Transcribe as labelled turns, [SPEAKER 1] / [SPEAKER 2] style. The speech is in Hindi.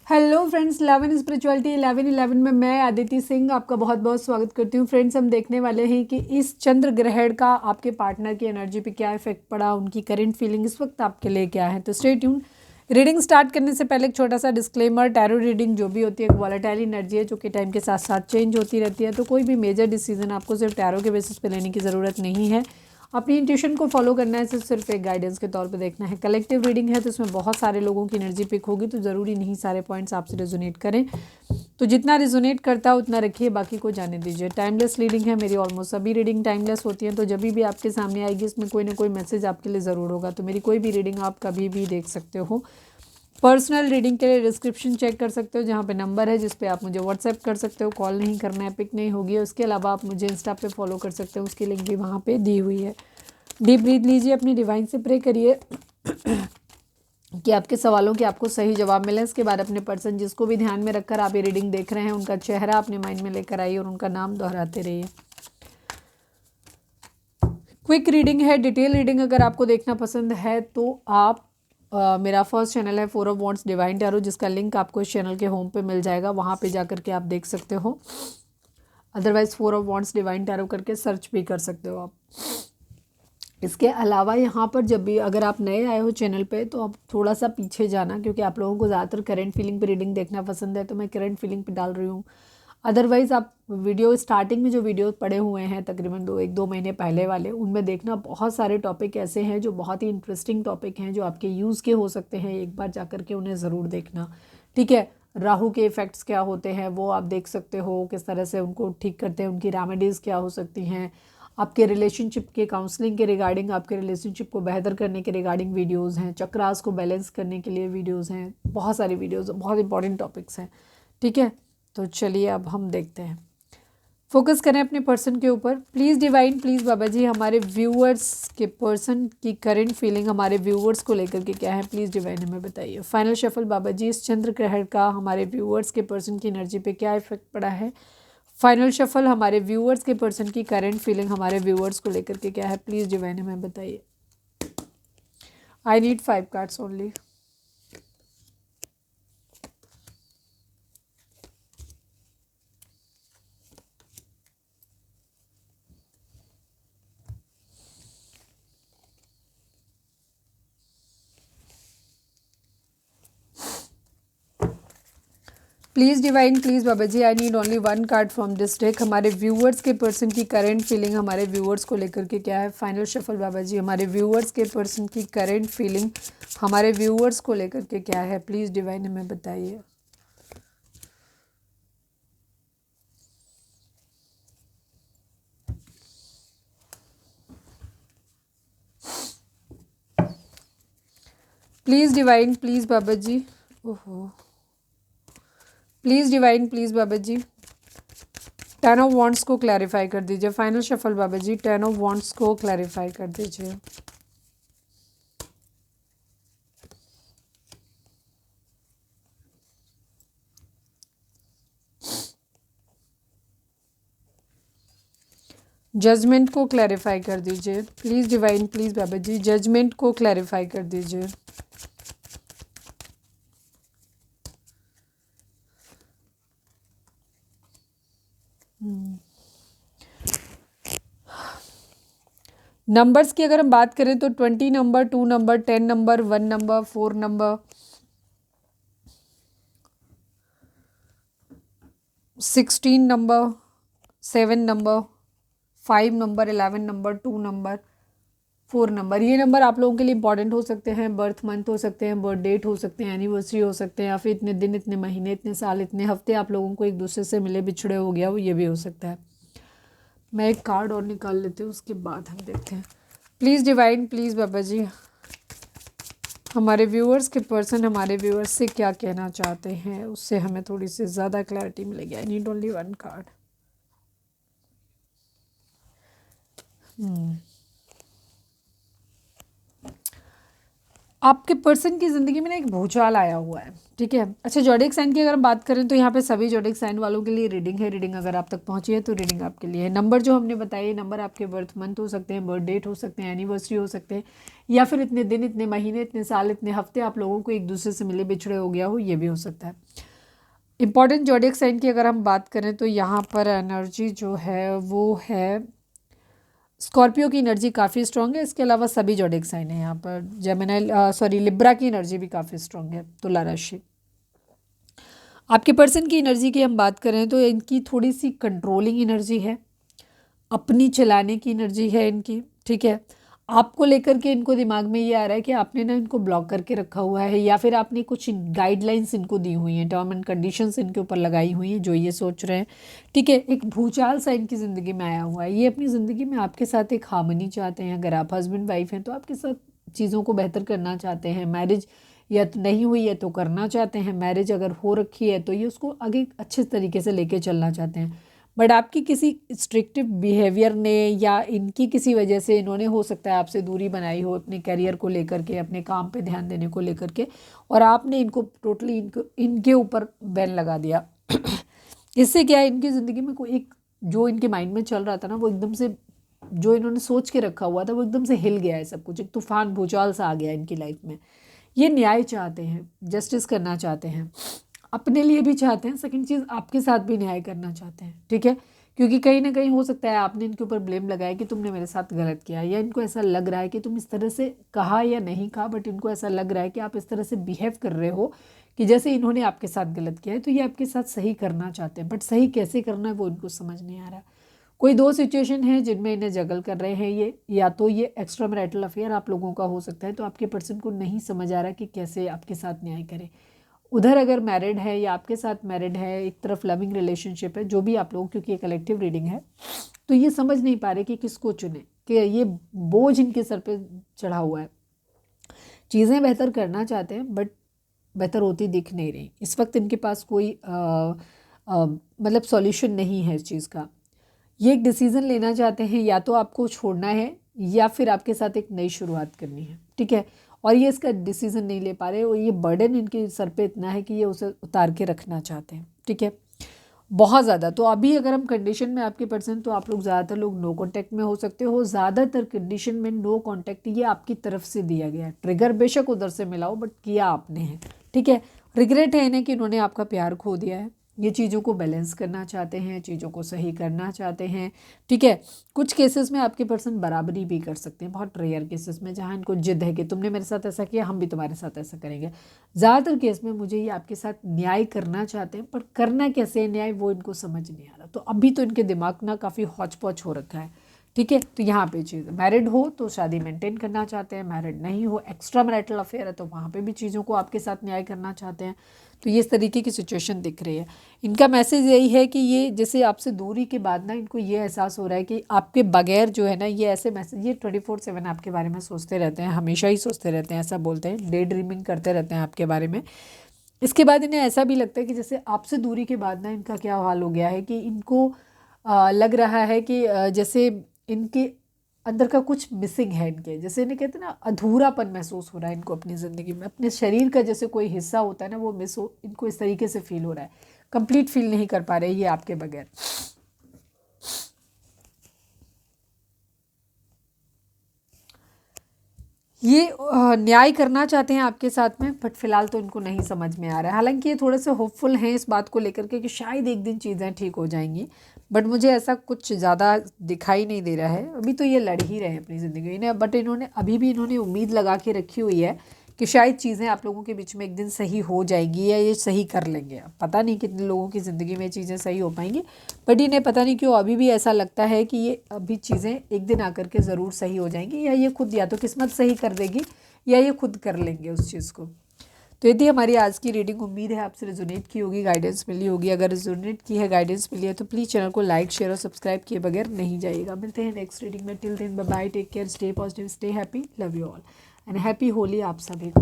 [SPEAKER 1] हेलो फ्रेंड्स, 11 स्पिरिचुअलिटी 11 में मैं आदिति सिंह आपका बहुत बहुत स्वागत करती हूँ। फ्रेंड्स, हम देखने वाले हैं कि इस चंद्र ग्रहण का आपके पार्टनर की एनर्जी पे क्या इफेक्ट पड़ा, उनकी करंट फीलिंग इस वक्त आपके लिए क्या है। तो स्टे ट्यून। रीडिंग स्टार्ट करने से पहले एक छोटा सा डिस्क्लेमर, टैरो रीडिंग जो भी होती है एक वॉलेटाइल एनर्जी है जो कि टाइम के साथ साथ चेंज होती रहती है। तो कोई भी मेजर डिसीजन आपको सिर्फ टैरो के बेसिस पे लेने की ज़रूरत नहीं है। अपनी इंट्यूशन को फॉलो करना है, सिर्फ एक गाइडेंस के तौर पे देखना है। कलेक्टिव रीडिंग है तो इसमें बहुत सारे लोगों की एनर्जी पिक होगी, तो ज़रूरी नहीं सारे पॉइंट्स आपसे रेजोनेट करें। तो जितना रेजोनेट करता है उतना रखिए, बाकी को जाने दीजिए। टाइमलेस रीडिंग है, मेरी ऑलमोस्ट सभी रीडिंग टाइमलेस होती हैं। तो जब भी आपके सामने आएगी इसमें कोई ना कोई मैसेज आपके लिए ज़रूर होगा। तो मेरी कोई भी रीडिंग आप कभी भी देख सकते हो। पर्सनल रीडिंग के लिए डिस्क्रिप्शन चेक कर सकते हो, जहाँ पे नंबर है जिस पे आप मुझे व्हाट्सएप कर सकते हो। कॉल नहीं करना है, पिक नहीं होगी। उसके अलावा आप मुझे इंस्टा पे फॉलो कर सकते हो, उसकी लिंक भी वहाँ पे दी हुई है। डीप ब्रीथ लीजिए, अपनी डिवाइन से प्रे करिए कि आपके सवालों के आपको सही जवाब मिले। इसके बाद अपने पर्सन जिसको भी ध्यान में रखकर आप ये रीडिंग देख रहे हैं उनका चेहरा अपने माइंड में लेकर आइए और उनका नाम दोहराते रहिए। क्विक रीडिंग है, डिटेल रीडिंग अगर आपको देखना पसंद है तो आप मेरा फर्स्ट चैनल है 4 ऑफ वॉन्ड्स डिवाइन टैरो, जिसका लिंक आपको इस चैनल के होम पे मिल जाएगा, वहाँ पे जाकर के आप देख सकते हो। Otherwise 4 of wands divine tarot करके सर्च भी कर सकते हो आप। इसके अलावा यहाँ पर जब भी अगर आप नए आए हो चैनल पे तो आप थोड़ा सा पीछे जाना, क्योंकि आप लोगों को ज़्यादातर करंट फीलिंग पे रीडिंग देखना पसंद है, तो मैं करंट फीलिंग पे डाल रही हूँ। अदरवाइज़ आप वीडियो स्टार्टिंग में जो वीडियो पड़े हुए हैं तकरीबन 1-2 महीने पहले वाले, उनमें देखना बहुत सारे टॉपिक ऐसे हैं जो बहुत ही इंटरेस्टिंग टॉपिक हैं, जो आपके यूज़ के हो सकते हैं। एक बार जा के उन्हें ज़रूर देखना, ठीक है। राहु के इफ़ेक्ट्स क्या होते हैं वो आप देख सकते हो, किस तरह से उनको ठीक करते हैं, उनकी रेमेडीज़ क्या हो सकती हैं। आपके रिलेशनशिप के काउंसलिंग के रिगार्डिंग, आपके रिलेशनशिप को बेहतर करने के रिगार्डिंग वीडियोस हैं। चक्रास को बैलेंस करने के लिए वीडियोस हैं, बहुत सारी वीडियोस, बहुत इंपॉर्टेंट टॉपिक्स हैं, ठीक है। तो चलिए अब हम देखते हैं, फोकस करें अपने पर्सन के ऊपर। प्लीज़ डिवाइन, प्लीज़ बाबा जी, हमारे व्यूअर्स के पर्सन की करंट फीलिंग हमारे व्यूअर्स को लेकर के क्या है, प्लीज़ डिवाइन हमें बताइए। फाइनल शफल बाबा जी, इस चंद्र ग्रहण का हमारे व्यूअर्स के पर्सन की एनर्जी पे क्या इफेक्ट पड़ा है। फाइनल शफल हमारे व्यूअर्स के पर्सन की करंट फीलिंग हमारे व्यूअर्स को लेकर के क्या है, प्लीज़ डिवाइन हमें बताइए। I need 5 cards only. Please divine, please Baba ji, I need only 1 card from this deck. हमारे व्यूअर्स के पर्सन की करंट फीलिंग हमारे व्यूअर्स को लेकर के क्या है। फाइनल शफल बाबा जी, हमारे व्यूअर्स के पर्सन की करंट फीलिंग हमारे व्यूअर्स को लेकर के क्या है, प्लीज़ डिवाइन हमें बताइए। Please divine, please Baba ji, ओहो, please divine, please Baba ji, 10 of wands को क्लैरिफाई कर दीजिए। Final shuffle Baba ji, 10 of wands को क्लैरिफाई कर दीजिए। जजमेंट को क्लैरिफाई कर दीजिए। Please divine, please Baba ji, judgement को क्लैरिफाई कर दीजिए। नंबर्स की अगर हम बात करें तो 20 number, 2 number, 10 number, 1 number, 4 number, 16 number, 7 number, 5 number, 11 number, 2 number, 4 number, ये नंबर आप लोगों के लिए इंपॉर्टेंट हो सकते हैं। बर्थ मंथ हो सकते हैं, बर्थ डेट हो सकते हैं, एनिवर्सरी हो सकते हैं, या फिर इतने दिन, इतने महीने, इतने साल, इतने हफ्ते आप लोगों को एक दूसरे से मिले बिछड़े हो गया, वो ये भी हो सकता है। मैं एक कार्ड और निकाल लेती हूँ, उसके बाद हम देखते हैं। प्लीज़ डिवाइन, प्लीज़ बाबा जी, हमारे व्यूअर्स के पर्सन हमारे व्यूअर्स से क्या कहना चाहते हैं, उससे हमें थोड़ी सी ज़्यादा क्लैरिटी मिलेगी। आई नीड ओनली 1 कार्ड। आपके पर्सन की ज़िंदगी में ना एक भूचाल आया हुआ है, ठीक है। अच्छा, ज़ोडिएक साइन की अगर हम बात करें तो यहाँ पे सभी ज़ोडिएक साइन वालों के लिए रीडिंग है। रीडिंग अगर आप तक पहुँची है तो रीडिंग आपके लिए है। नंबर जो हमने बताए, नंबर आपके बर्थ मंथ हो सकते हैं, बर्थ डेट हो सकते हैं, एनिवर्सरी हो सकते हैं, या फिर इतने दिन, इतने महीने, इतने साल, इतने हफ्ते आप लोगों को एक दूसरे से मिले बिछड़े हो गया हो, ये भी हो सकता है। इंपॉर्टेंट ज़ोडिएक साइन की अगर हम बात करें तो यहाँ पर एनर्जी जो है वो है स्कॉर्पियो की एनर्जी काफ़ी स्ट्रॉन्ग है। इसके अलावा सभी ज़ोडिएक साइन है यहाँ पर। जेमिनी लिब्रा की एनर्जी भी काफ़ी स्ट्रॉन्ग है। तुला राशि, आपके पर्सन की एनर्जी की हम बात करें तो इनकी थोड़ी सी कंट्रोलिंग एनर्जी है, अपनी चलाने की एनर्जी है इनकी, ठीक है। आपको लेकर के इनको दिमाग में ये आ रहा है कि आपने ना इनको ब्लॉक करके रखा हुआ है, या फिर आपने कुछ गाइडलाइंस इनको दी हुई हैं, टर्म एंड कंडीशंस इनके ऊपर लगाई हुई हैं, जो ये सोच रहे हैं, ठीक है। एक भूचाल सा इनकी ज़िंदगी में आया हुआ है। ये अपनी ज़िंदगी में आपके साथ एक हार्मनी चाहते हैं। अगर आप हस्बैंड वाइफ हैं तो आपके साथ चीज़ों को बेहतर करना चाहते हैं। मैरिज या तो नहीं हुई है तो करना चाहते हैं, मैरिज अगर हो रखी है तो ये उसको आगे अच्छे तरीके से लेके चलना चाहते हैं। बट आपकी किसी स्ट्रिक्टिव बिहेवियर ने या इनकी किसी वजह से, इन्होंने हो सकता है आपसे दूरी बनाई हो अपने करियर को लेकर के, अपने काम पे ध्यान देने को लेकर के, और आपने इनको टोटली इनके ऊपर बैन लगा दिया। इससे क्या है, इनकी ज़िंदगी में कोई एक जो इनके माइंड में चल रहा था ना, वो एकदम से, जो इन्होंने सोच के रखा हुआ था वो एकदम से हिल गया है। सब कुछ एक तूफान भूचाल सा आ गया इनकी लाइफ में। ये न्याय चाहते हैं, जस्टिस करना चाहते हैं, अपने लिए भी चाहते हैं, सेकंड चीज़ आपके साथ भी न्याय करना चाहते हैं, ठीक है। क्योंकि कहीं ना कहीं हो सकता है आपने इनके ऊपर ब्लेम लगाया कि तुमने मेरे साथ गलत किया, या इनको ऐसा लग रहा है कि तुम इस तरह से कहा या नहीं कहा, बट इनको ऐसा लग रहा है कि आप इस तरह से बिहेव कर रहे हो कि जैसे इन्होंने आपके साथ गलत किया है, तो ये आपके साथ सही करना चाहते हैं, बट सही कैसे करना है वो इनको समझ नहीं आ रहा। कोई दो सिचुएशन है जिनमें इन्हें जगल कर रहे हैं ये, या तो ये एक्स्ट्रा मैरिटल अफेयर आप लोगों का हो सकता है, तो आपके पर्सन को नहीं समझ आ रहा कि कैसे आपके साथ न्याय करें। उधर अगर मैरिड है या आपके साथ मैरिड है, एक तरफ लविंग रिलेशनशिप है, जो भी आप लोग, क्योंकि ये कलेक्टिव रीडिंग है, तो ये समझ नहीं पा रहे कि किसको चुने, कि ये बोझ इनके सर पे चढ़ा हुआ है। चीज़ें बेहतर करना चाहते हैं बट बेहतर होती दिख नहीं रही। इस वक्त इनके पास कोई मतलब सॉल्यूशन नहीं है इस चीज़ का। ये एक डिसीज़न लेना चाहते हैं, या तो आपको छोड़ना है या फिर आपके साथ एक नई शुरुआत करनी है, ठीक है। और ये इसका डिसीज़न नहीं ले पा रहे, और ये बर्डन इनके सर पे इतना है कि ये उसे उतार के रखना चाहते हैं, ठीक है, बहुत ज़्यादा। तो अभी अगर हम कंडीशन में आपके पर्सन, तो आप लोग ज़्यादातर लोग नो कांटेक्ट में हो सकते हो। ज़्यादातर कंडीशन में नो कांटेक्ट ये आपकी तरफ से दिया गया है। ट्रिगर बेशक उधर से मिला हो, बट किया आपने है, ठीक है। रिग्रेट है इन्हें कि इन्होंने आपका प्यार खो दिया है। ये चीज़ों को बैलेंस करना चाहते हैं, चीज़ों को सही करना चाहते हैं, ठीक है। कुछ केसेस में आपके पर्सन बराबरी भी कर सकते हैं, बहुत रेयर केसेस में, जहाँ इनको जिद है कि तुमने मेरे साथ ऐसा किया, हम भी तुम्हारे साथ ऐसा करेंगे। ज़्यादातर केस में मुझे ये आपके साथ न्याय करना चाहते हैं, पर करना कैसे है न्याय वो इनको समझ नहीं आ रहा। तो अभी तो इनके दिमाग ना काफ़ी हौच पौच हो रखा है, ठीक है। तो यहाँ पे चीज़, मैरिड हो तो शादी मेंटेन करना चाहते हैं, मैरिड नहीं हो, एक्स्ट्रा मैरिटल अफेयर है, तो वहाँ पे भी चीज़ों को आपके साथ न्याय करना चाहते हैं। तो ये इस तरीके की सिचुएशन दिख रही है। इनका मैसेज यही है कि ये जैसे आपसे दूरी के बाद ना इनको ये एहसास हो रहा है कि आपके बगैर जो है ना, ये ऐसे मैसेज, ये 24/7 आपके बारे में सोचते रहते हैं, हमेशा ही सोचते रहते हैं, ऐसा बोलते हैं, डे ड्रीमिंग करते रहते हैं आपके बारे में। इसके बाद इन्हें ऐसा भी लगता है कि जैसे आपसे दूरी के बाद ना इनका क्या हाल हो गया है कि इनको लग रहा है कि जैसे इनके अंदर का कुछ मिसिंग है इनके, जैसे इन्हें कहते हैं ना, अधूरापन महसूस हो रहा है इनको अपनी ज़िंदगी में। अपने शरीर का जैसे कोई हिस्सा होता है ना, वो मिस हो, इनको इस तरीके से फील हो रहा है। कंप्लीट फील नहीं कर पा रहे ये आपके बगैर। ये न्याय करना चाहते हैं आपके साथ में, बट फिलहाल तो इनको नहीं समझ में आ रहा है। हालांकि ये थोड़े से होपफुल हैं इस बात को लेकर के कि शायद एक दिन चीज़ें ठीक हो जाएंगी, बट मुझे ऐसा कुछ ज़्यादा दिखाई नहीं दे रहा है। अभी तो ये लड़ ही रहे हैं अपनी ज़िंदगी में, बट इन्होंने अभी भी इन्होंने उम्मीद लगा के रखी हुई है कि शायद चीज़ें आप लोगों के बीच में एक दिन सही हो जाएंगी, या ये सही कर लेंगे। अब पता नहीं कितने लोगों की ज़िंदगी में चीज़ें सही हो पाएंगी, बट इन्हें पता नहीं क्यों अभी भी ऐसा लगता है कि ये अभी चीज़ें एक दिन आकर के ज़रूर सही हो जाएंगी, या ये खुद, या तो किस्मत सही कर देगी या ये खुद कर लेंगे उस चीज़ को। तो ये थी हमारी आज की रीडिंग। उम्मीद है आपसे रिजोनेट की होगी, गाइडेंस मिली होगी। अगर रिजोनेट की है, गाइडेंस मिली है, तो प्लीज़ चैनल को लाइक, शेयर और सब्सक्राइब किए बगैर नहीं जाइएगा। मिलते हैं नेक्स्ट रीडिंग में। Till then bye bye, take care, stay positive, stay happy, love you all and happy Holi आप सभी को।